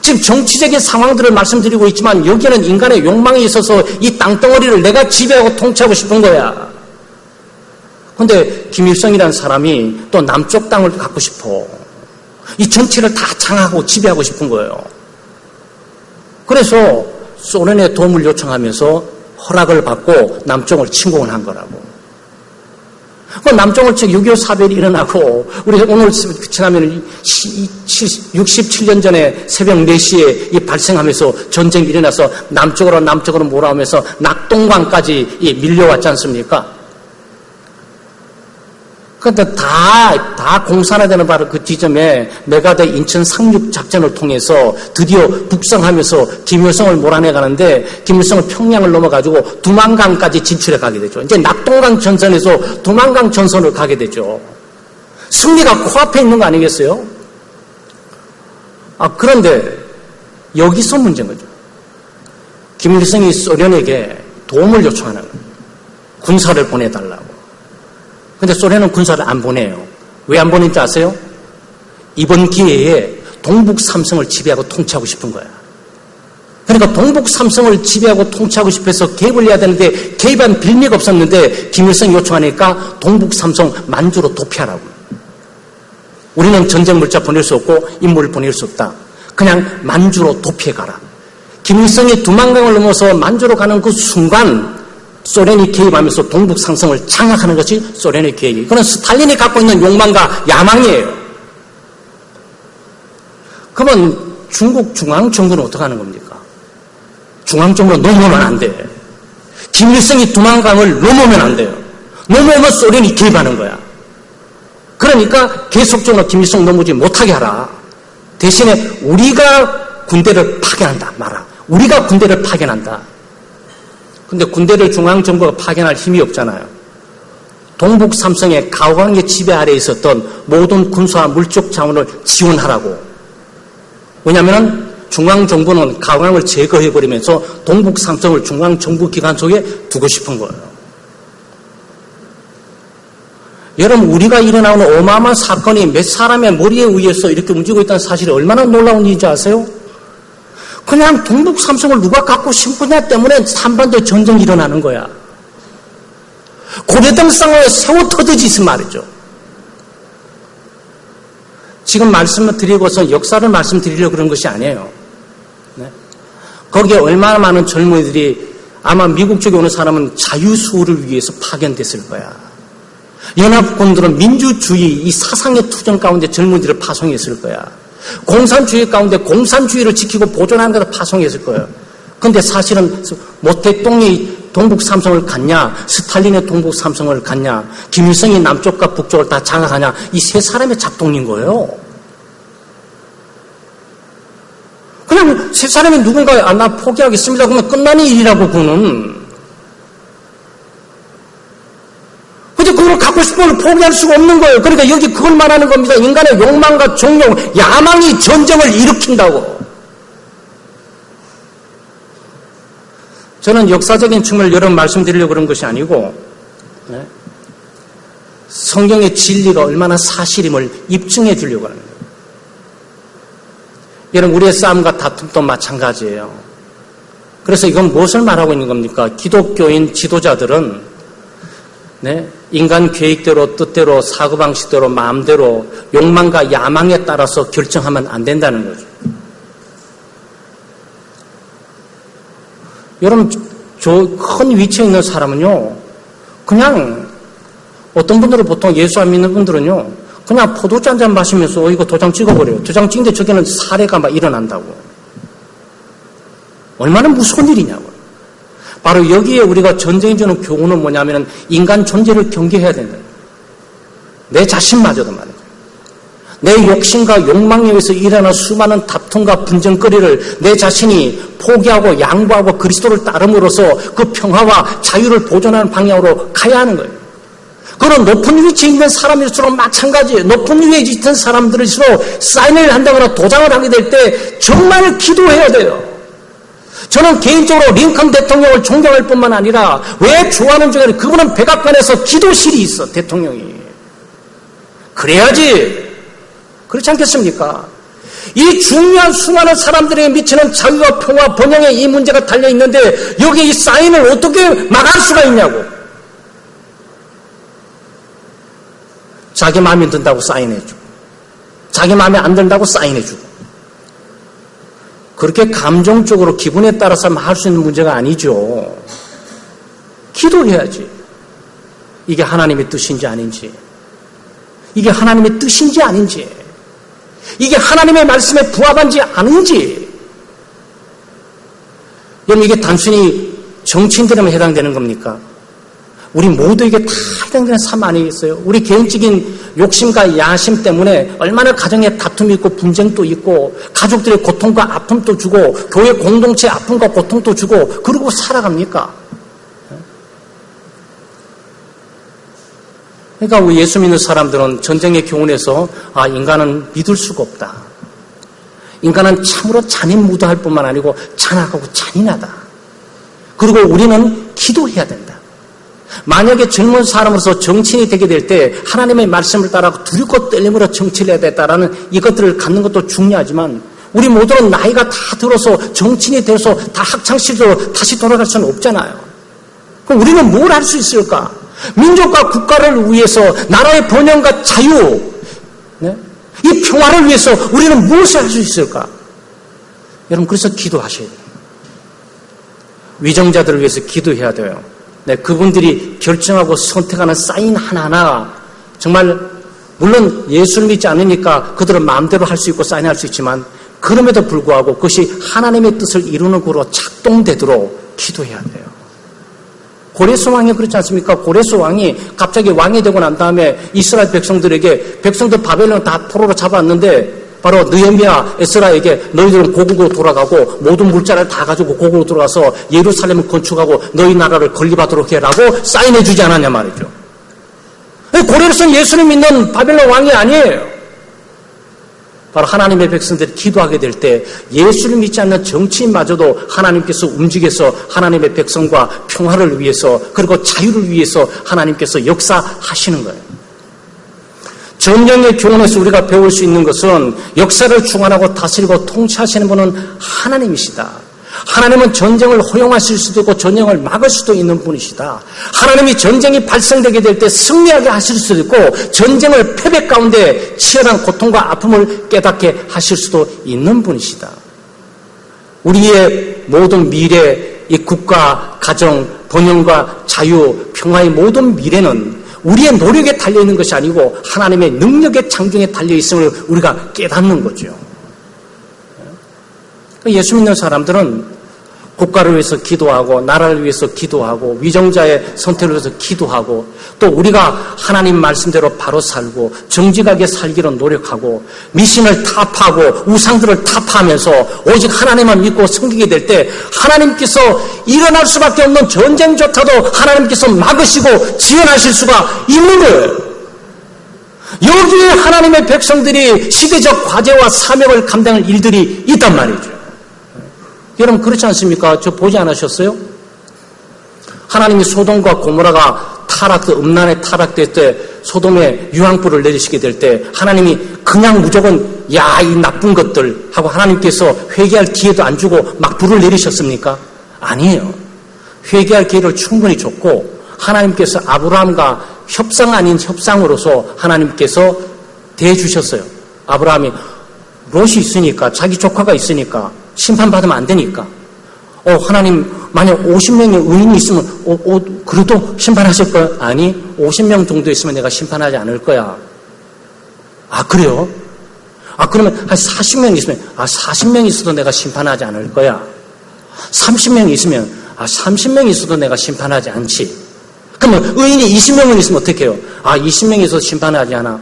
지금 정치적인 상황들을 말씀드리고 있지만, 여기에는 인간의 욕망이 있어서 이 땅덩어리를 내가 지배하고 통치하고 싶은 거야. 그런데 김일성이라는 사람이 또 남쪽 땅을 갖고 싶어. 이 전체를 다 장악하고 지배하고 싶은 거예요. 그래서 소련의 도움을 요청하면서 허락을 받고 남쪽을 침공을 한 거라고. 그 남쪽을 6.25 사변이 일어나고, 우리 오늘 지나면 67년 전에 새벽 4시에 이 발생하면서 전쟁이 일어나서 남쪽으로 몰아오면서 낙동강까지 밀려왔지 않습니까? 그런데 다 공산화되는 바로 그 지점에 메가드 인천 상륙 작전을 통해서 드디어 북상하면서 김일성을 몰아내가는데, 김일성은 평양을 넘어가지고 두만강까지 진출해 가게 되죠. 이제 낙동강 전선에서 두만강 전선으로 가게 되죠. 승리가 코앞에 있는 거 아니겠어요? 그런데 여기서 문제인 거죠. 김일성이 소련에게 도움을 요청하는 거예요. 군사를 보내달라고. 근데 소련은 군사를 안 보내요. 왜 안 보내는지 아세요? 이번 기회에 동북 삼성을 지배하고 통치하고 싶은 거야. 그러니까 동북 삼성을 지배하고 통치하고 싶어서 개입을 해야 되는데, 개입한 빌미가 없었는데 김일성이 요청하니까 동북 삼성 만주로 도피하라고. 우리는 전쟁 물자 보낼 수 없고 인물을 보낼 수 없다. 그냥 만주로 도피해가라. 김일성이 두만강을 넘어서 만주로 가는 그 순간 소련이 개입하면서 동북 삼성을 장악하는 것이 소련의 계획이에요. 그건 스탈린이 갖고 있는 욕망과 야망이에요. 그러면 중국 중앙정부는 어떻게 하는 겁니까? 중앙정부는 넘어오면 안 돼. 김일성이 두만강을 넘어오면 안 돼요. 넘어오면 소련이 개입하는 거야. 그러니까 계속적으로 김일성 넘어오지 못하게 하라. 대신에 우리가 군대를 파견한다. 말아. 우리가 군대를 파견한다. 근데 군대를 중앙정부가 파견할 힘이 없잖아요. 동북 삼성의 가왕의 지배 아래에 있었던 모든 군사와 물적 자원을 지원하라고. 왜냐하면 중앙정부는 가왕을 제거해버리면서 동북 삼성을 중앙정부 기관 속에 두고 싶은 거예요. 여러분, 우리가 일어나는 어마어마한 사건이 몇 사람의 머리에 의해서 이렇게 움직이고 있다는 사실이 얼마나 놀라운 일인지 아세요? 그냥 동북 삼성을 누가 갖고 싶으냐 때문에 한반도에 전쟁이 일어나는 거야. 고려당 상황에 세워 터득짓은 말이죠. 지금 말씀을 드리고서 역사를 말씀드리려고 그런 것이 아니에요. 네? 거기에 얼마나 많은 젊은이들이 아마 미국 쪽에 오는 사람은 자유수호를 위해서 파견됐을 거야. 연합군들은 민주주의, 이 사상의 투정 가운데 젊은이들을 파송했을 거야. 공산주의 가운데 공산주의를 지키고 보존하는 것을 파송했을 거예요. 그런데 사실은 모택동이 동북 삼성을 갖냐, 스탈린의 동북 삼성을 갖냐, 김일성이 남쪽과 북쪽을 다 장악하냐, 이 세 사람의 작동인 거예요. 그냥 세 사람이 누군가 나 포기하겠습니다 그러면 끝나는 일이라고. 그거는. 근데 그걸 갖고 싶은 걸 포기할 수가 없는 거예요. 그러니까 여기 그걸 말하는 겁니다. 인간의 욕망과 종용, 야망이 전쟁을 일으킨다고. 저는 역사적인 측면을 여러분 말씀드리려고 그런 것이 아니고, 네? 성경의 진리가 얼마나 사실임을 입증해 주려고 하는 거예요. 여러분, 우리의 싸움과 다툼도 마찬가지예요. 그래서 이건 무엇을 말하고 있는 겁니까? 기독교인 지도자들은 네? 인간 계획대로, 뜻대로, 사고방식대로, 마음대로, 욕망과 야망에 따라서 결정하면 안 된다는 거죠. 여러분, 저 큰 위치에 있는 사람은요, 그냥 어떤 분들은 보통 예수 안 믿는 분들은요, 그냥 포도주 한잔 마시면서 이거 도장 찍어버려요. 도장 찍는데 저기는 사례가 막 일어난다고. 얼마나 무서운 일이냐고. 바로 여기에 우리가 전쟁이 주는 교훈은 뭐냐면 인간 존재를 경계해야 된다. 내 자신마저도 말이죠. 내 욕심과 욕망에 의해서 일어나는 수많은 다툼과 분쟁거리를 내 자신이 포기하고 양보하고 그리스도를 따름으로써 그 평화와 자유를 보존하는 방향으로 가야 하는 거예요. 그런 높은 위치에 있는 사람일수록 마찬가지예요. 높은 위치에 있는 사람들일수록 사인을 한다거나 도장을 하게 될 때 정말 기도해야 돼요. 저는 개인적으로 링컨 대통령을 존경할 뿐만 아니라 왜 좋아하는 줄 알아요? 그분은 백악관에서 기도실이 있어, 대통령이. 그래야지. 그렇지 않겠습니까? 이 중요한 수많은 사람들에게 미치는 자유와 평화, 번영의 이 문제가 달려있는데 여기 이 사인을 어떻게 막을 수가 있냐고. 자기 마음에 든다고 사인해주고 자기 마음에 안 든다고 사인해주고 그렇게 감정적으로 기분에 따라서 할 수 있는 문제가 아니죠. 기도해야지. 이게 하나님의 뜻인지 아닌지, 이게 하나님의 뜻인지 아닌지, 이게 하나님의 말씀에 부합한지 아닌지. 여러분, 이게 단순히 정치인들에만 해당되는 겁니까? 우리 모두에게 다 해당되는 삶 아니겠어요? 우리 개인적인 욕심과 야심 때문에 얼마나 가정에 다툼이 있고 분쟁도 있고 가족들의 고통과 아픔도 주고 교회 공동체의 아픔과 고통도 주고 그러고 살아갑니까? 그러니까 우리 예수 믿는 사람들은 전쟁의 교훈에서 인간은 믿을 수가 없다. 인간은 참으로 잔인무도할 뿐만 아니고 잔악하고 잔인하다. 그리고 우리는 기도해야 된다. 만약에 젊은 사람으로서 정치인이 되게 될 때 하나님의 말씀을 따라 두렵고 떨림으로 정치를 해야 된다라는 이것들을 갖는 것도 중요하지만 우리 모두는 나이가 다 들어서 정치인이 되어서 다 학창시절로 다시 돌아갈 수는 없잖아요. 그럼 우리는 뭘 할 수 있을까? 민족과 국가를 위해서 나라의 번영과 자유, 네? 이 평화를 위해서 우리는 무엇을 할 수 있을까? 여러분, 그래서 기도하셔야 돼요. 위정자들을 위해서 기도해야 돼요. 네, 그분들이 결정하고 선택하는 사인 하나하나 정말 물론 예수를 믿지 않으니까 그들은 마음대로 할 수 있고 사인할 수 있지만 그럼에도 불구하고 그것이 하나님의 뜻을 이루는 거로 작동되도록 기도해야 돼요. 고레스 왕이 그렇지 않습니까? 고레스 왕이 갑자기 왕이 되고 난 다음에 이스라엘 백성들에게 백성들 바벨론 다 포로로 잡았는데 바로 느헤미야, 에스라에게 너희들은 고국으로 돌아가고 모든 물자를 다 가지고 고국으로 돌아가서 예루살렘을 건축하고 너희 나라를 건립하도록 해라고 사인해 주지 않았냐 말이죠. 고레스는 예수를 믿는 바벨론 왕이 아니에요. 바로 하나님의 백성들이 기도하게 될 때 예수를 믿지 않는 정치인마저도 하나님께서 움직여서 하나님의 백성과 평화를 위해서 그리고 자유를 위해서 하나님께서 역사하시는 거예요. 전쟁의 교훈에서 우리가 배울 수 있는 것은 역사를 주관하고 다스리고 통치하시는 분은 하나님이시다. 하나님은 전쟁을 허용하실 수도 있고 전쟁을 막을 수도 있는 분이시다. 하나님이 전쟁이 발생되게 될 때 승리하게 하실 수도 있고 전쟁을 패배 가운데 치열한 고통과 아픔을 깨닫게 하실 수도 있는 분이시다. 우리의 모든 미래, 이 국가, 가정, 번영과 자유, 평화의 모든 미래는 우리의 노력에 달려있는 것이 아니고 하나님의 능력의 장중에 달려있음을 우리가 깨닫는 거죠. 예수 믿는 사람들은 국가를 위해서 기도하고 나라를 위해서 기도하고 위정자의 선택을 위해서 기도하고 또 우리가 하나님 말씀대로 바로 살고 정직하게 살기로 노력하고 미신을 타파하고 우상들을 타파하면서 오직 하나님만 믿고 섬기게 될 때 하나님께서 일어날 수밖에 없는 전쟁조차도 하나님께서 막으시고 지원하실 수가 있는 거예요. 여기에 하나님의 백성들이 시대적 과제와 사명을 감당할 일들이 있단 말이죠. 여러분 그렇지 않습니까? 저 보지 않으셨어요? 하나님이 소돔과 고모라가 음란에 타락될 때 소돔에 유황불을 내리시게 될 때 하나님이 그냥 무조건 야 이 나쁜 것들 하고 하나님께서 회개할 기회도 안 주고 막 불을 내리셨습니까? 아니에요. 회개할 기회를 충분히 줬고 하나님께서 아브라함과 협상 아닌 협상으로서 하나님께서 대해주셨어요. 아브라함이 롯이 있으니까 자기 조카가 있으니까 심판받으면 안 되니까 하나님 만약 50명의 의인이 있으면 그래도 심판하실 거야? 아니 50명 정도 있으면 내가 심판하지 않을 거야. 아 그래요? 그러면 한 40명 있으면 40명 있어도 내가 심판하지 않을 거야. 30명 있으면 30명 있어도 내가 심판하지 않지. 그러면 의인이 20명은 있으면 어떻게 해요? 20명이 있어도 심판하지 않아.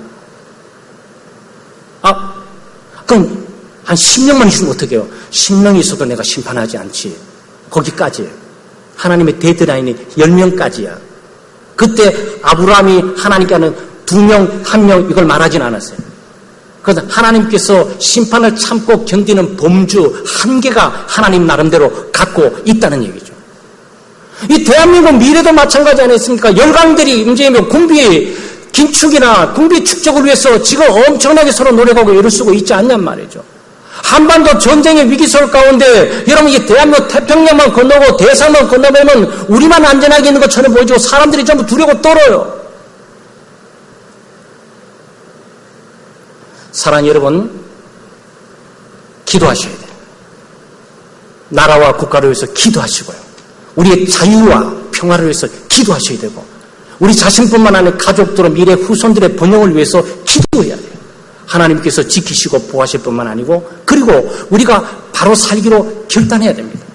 그럼 한 10명만 있으면 어떻게 해요? 10명이 있어도 내가 심판하지 않지. 거기까지예요. 하나님의 데드라인이 10명까지야. 그때 아브라함이 하나님께 하는 2명, 1명 이걸 말하진 않았어요. 그래서 하나님께서 심판을 참고 견디는 범주 한계가 하나님 나름대로 갖고 있다는 얘기죠. 이 대한민국 미래도 마찬가지 아니겠습니까? 열강들이 문제이면 군비 긴축이나 군비 축적을 위해서 지금 엄청나게 서로 노력하고 애를 쓰고 있지 않냔 말이죠. 한반도 전쟁의 위기설 가운데 여러분 이 대한민국 태평양만 건너고 대상만 건너면 우리만 안전하게 있는 것처럼 보이고 사람들이 전부 두려고 떨어요. 사랑하는 여러분, 기도하셔야 돼요. 나라와 국가를 위해서 기도하시고요. 우리의 자유와 평화를 위해서 기도하셔야 되고 우리 자신뿐만 아니라 가족들, 미래 후손들의 번영을 위해서 기도해야 돼요. 하나님께서 지키시고 보호하실 뿐만 아니고 그리고 우리가 바로 살기로 결단해야 됩니다.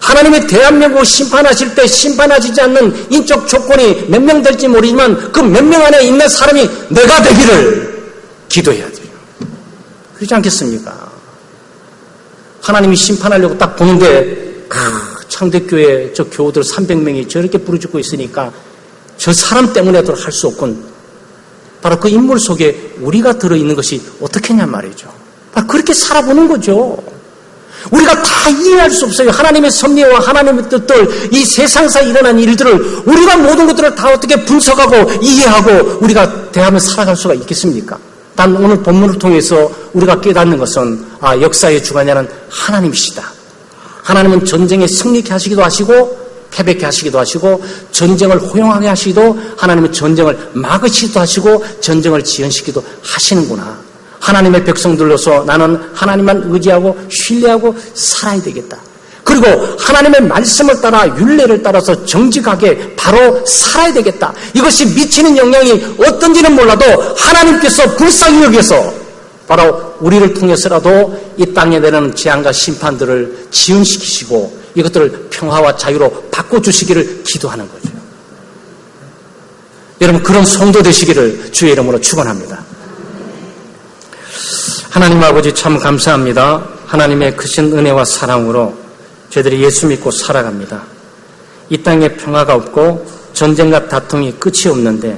하나님의 대한민국을 심판하실 때 심판하시지 않는 인적 조건이 몇 명 될지 모르지만 그 몇 명 안에 있는 사람이 내가 되기를 기도해야 돼요. 그렇지 않겠습니까? 하나님이 심판하려고 딱 보는데 창대교회 저 교우들 300명이 저렇게 부르짖고 있으니까 저 사람 때문에도 할 수 없군. 바로 그 인물 속에 우리가 들어있는 것이 어떻겠냐 말이죠. 바로 그렇게 살아보는 거죠. 우리가 다 이해할 수 없어요. 하나님의 섭리와 하나님의 뜻들, 이 세상사 일어난 일들을 우리가 모든 것들을 다 어떻게 분석하고 이해하고 우리가 대하면서 살아갈 수가 있겠습니까? 단 오늘 본문을 통해서 우리가 깨닫는 것은 역사의 주관자는 하나님이시다. 하나님은 전쟁에 승리케 하시기도 하시고 패배케 하시기도 하시고 전쟁을 허용하게 하시기도 하나님은 전쟁을 막으시기도 하시고 전쟁을 지연시키기도 하시는구나. 하나님의 백성들로서 나는 하나님만 의지하고 신뢰하고 살아야 되겠다. 그리고 하나님의 말씀을 따라 율례를 따라서 정직하게 바로 살아야 되겠다. 이것이 미치는 영향이 어떤지는 몰라도 하나님께서 불쌍히 여기서 바로 우리를 통해서라도 이 땅에 내리는 재앙과 심판들을 지연시키시고 이것들을 평화와 자유로 바꿔주시기를 기도하는 거죠. 여러분 그런 성도 되시기를 주의 이름으로 축원합니다. 하나님 아버지 참 감사합니다. 하나님의 크신 은혜와 사랑으로 저희들이 예수 믿고 살아갑니다. 이 땅에 평화가 없고 전쟁과 다툼이 끝이 없는데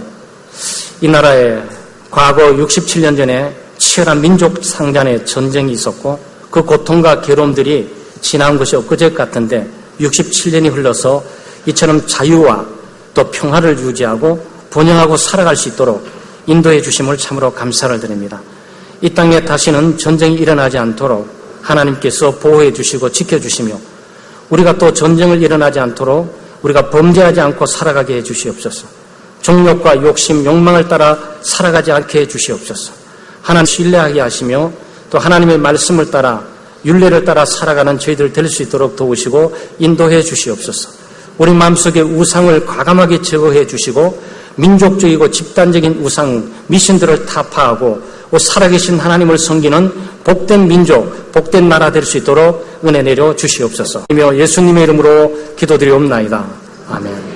이 나라에 과거 67년 전에 치열한 민족 상잔의 전쟁이 있었고 그 고통과 괴로움들이 지나온 것이 엊그제 같은데 67년이 흘러서 이처럼 자유와 또 평화를 유지하고 번영하고 살아갈 수 있도록 인도해 주심을 참으로 감사를 드립니다. 이 땅에 다시는 전쟁이 일어나지 않도록 하나님께서 보호해 주시고 지켜주시며 우리가 또 전쟁을 일어나지 않도록 우리가 범죄하지 않고 살아가게 해 주시옵소서. 정욕과 욕심, 욕망을 따라 살아가지 않게 해 주시옵소서. 하나님 신뢰하게 하시며 또 하나님의 말씀을 따라 율례를 따라 살아가는 저희들 될 수 있도록 도우시고 인도해 주시옵소서. 우리 마음속에 우상을 과감하게 제거해 주시고 민족적이고 집단적인 우상, 미신들을 타파하고 살아계신 하나님을 섬기는 복된 민족, 복된 나라 될 수 있도록 은혜 내려 주시옵소서. 예수님의 이름으로 기도드리옵나이다. 아멘.